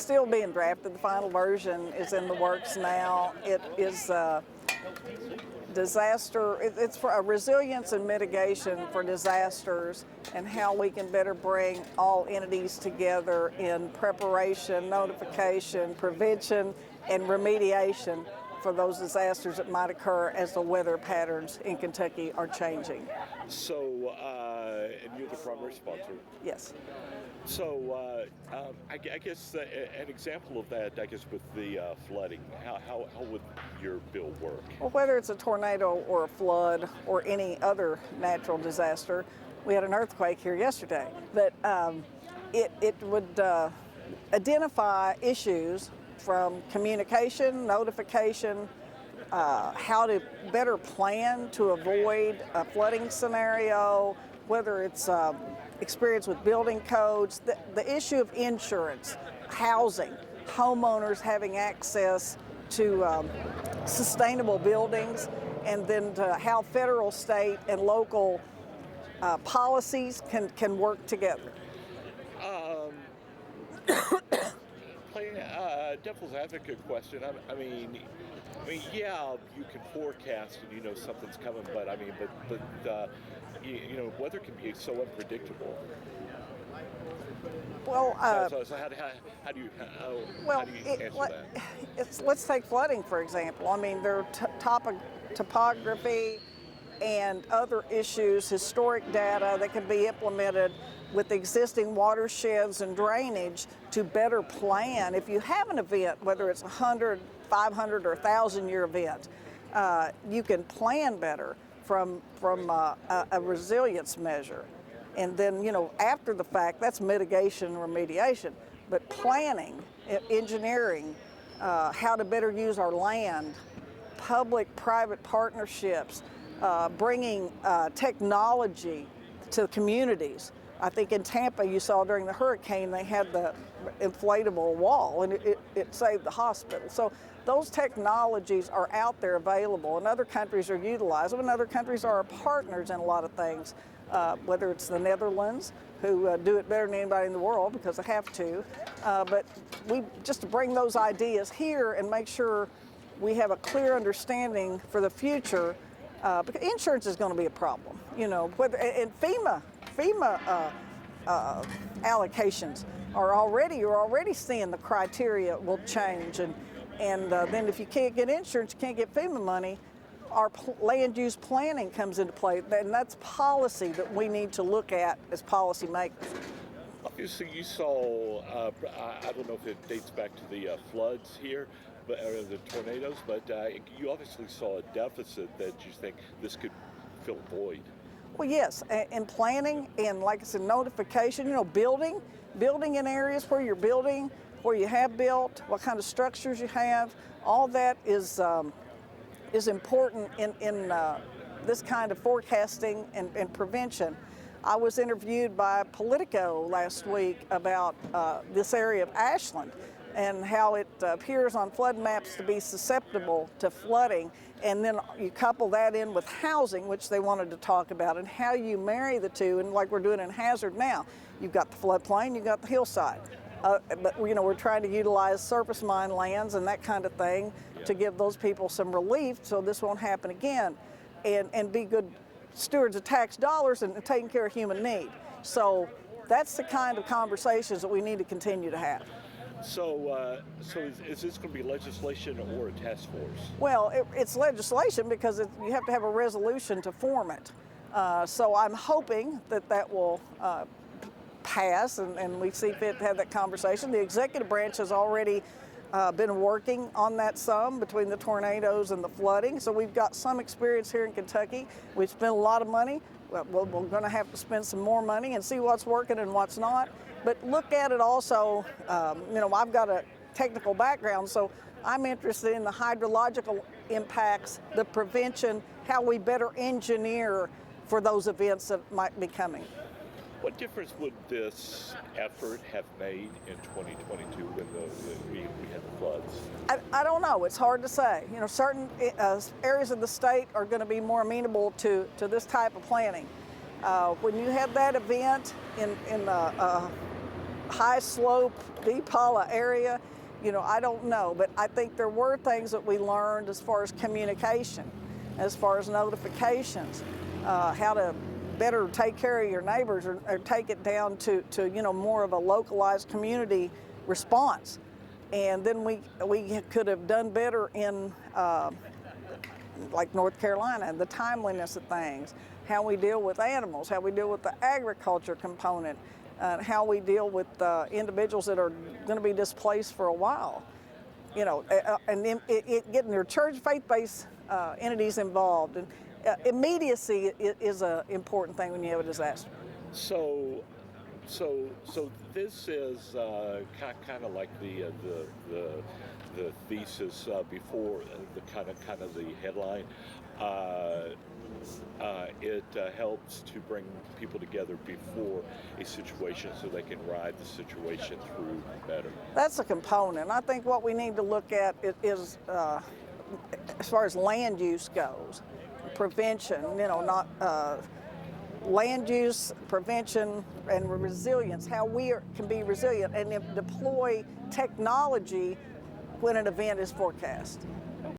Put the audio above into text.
Still being drafted. The final version is in the works now. It is disaster. It's for a resilience and mitigation for disasters and how we can better bring all entities together in preparation, notification, prevention, and remediation for those disasters that might occur as the weather patterns in Kentucky are changing. So, and you're the primary sponsor. Yes. So, I guess an example of that, I guess, with the flooding, how would your bill work? Well, whether it's a tornado or a flood or any other natural disaster, we had an earthquake here yesterday, but it would identify issues from communication, notification, how to better plan to avoid a flooding scenario, whether it's experience with building codes, the issue of insurance, housing, homeowners having access to sustainable buildings, and then how federal, state, and local policies can work together. Playing devil's advocate question. I mean, yeah, you can forecast and you know something's coming, but weather can be so unpredictable. Well, so how do you answer that? Let's take flooding for example. I mean, there are topography and other issues, historic data that can be implemented with existing watersheds and drainage to better plan. If you have an event, whether it's 100, 500, or 1,000-year event, you can plan better from a resilience measure. And then, after the fact, that's mitigation and remediation. But planning, engineering, how to better use our land, public-private partnerships, bringing technology to communities. I think in Tampa, you saw during the hurricane, they had the inflatable wall, and it saved the hospital. So those technologies are out there available, and other countries are utilizing them, and other countries are our partners in a lot of things, whether it's the Netherlands, who do it better than anybody in the world because they have to. But we just to bring those ideas here and make sure we have a clear understanding for the future, because insurance is going to be a problem. And FEMA allocations you're already seeing the criteria will change, and then if you can't get insurance, you can't get FEMA money. Our land use planning comes into play, and that's policy that we need to look at as policymakers. Obviously, you saw, I don't know if it dates back to the floods here, or the tornadoes, but you obviously saw a deficit that you think this could fill a void. Well, yes, and planning and, like I said, notification, building in areas where you're building, where you have built, what kind of structures you have, all that is important in this kind of forecasting and prevention. I was interviewed by Politico last week about this area of Ashland and how it appears on flood maps to be susceptible to flooding. And then you couple that in with housing, which they wanted to talk about, and how you marry the two, and like we're doing in Hazard now. You've got the floodplain, you've got the hillside. But we're trying to utilize surface mine lands and that kind of thing to give those people some relief so this won't happen again, and be good stewards of tax dollars and taking care of human need. So that's the kind of conversations that we need to continue to have. So is this going to be legislation or a task force? Well, it's legislation because you have to have a resolution to form it. So I'm hoping that will pass, and we see fit to have that conversation. The executive branch has already been working on that some between the tornadoes and the flooding. So we've got some experience here in Kentucky. We've spent a lot of money. Well, we're going to have to spend some more money and see what's working and what's not. But look at it also, I've got a technical background, so I'm interested in the hydrological impacts, the prevention, how we better engineer for those events that might be coming. What difference would this effort have made in 2022 when we had the floods? I don't know. It's hard to say. Certain areas of the state are going to be more amenable to this type of planning. When you have that event in high slope, deep hollow area, you know, I don't know. But I think there were things that we learned as far as communication, as far as notifications, how to better take care of your neighbors, or take it down to you know, more of a localized community response. And then we could have done better in like North Carolina, the timeliness of things, how we deal with animals, how we deal with the agriculture component, how we deal with individuals that are going to be displaced for a while. You know, and then getting their church faith-based entities involved. And immediacy is an important thing when you have a disaster. So this is kind of like the thesis before the kind of the headline. It helps to bring people together before a situation so they can ride the situation through better. That's a component. I think what we need to look at is as far as land use goes, prevention, you know, not land use, prevention, and resilience, how we can be resilient and deploy technology when an event is forecast.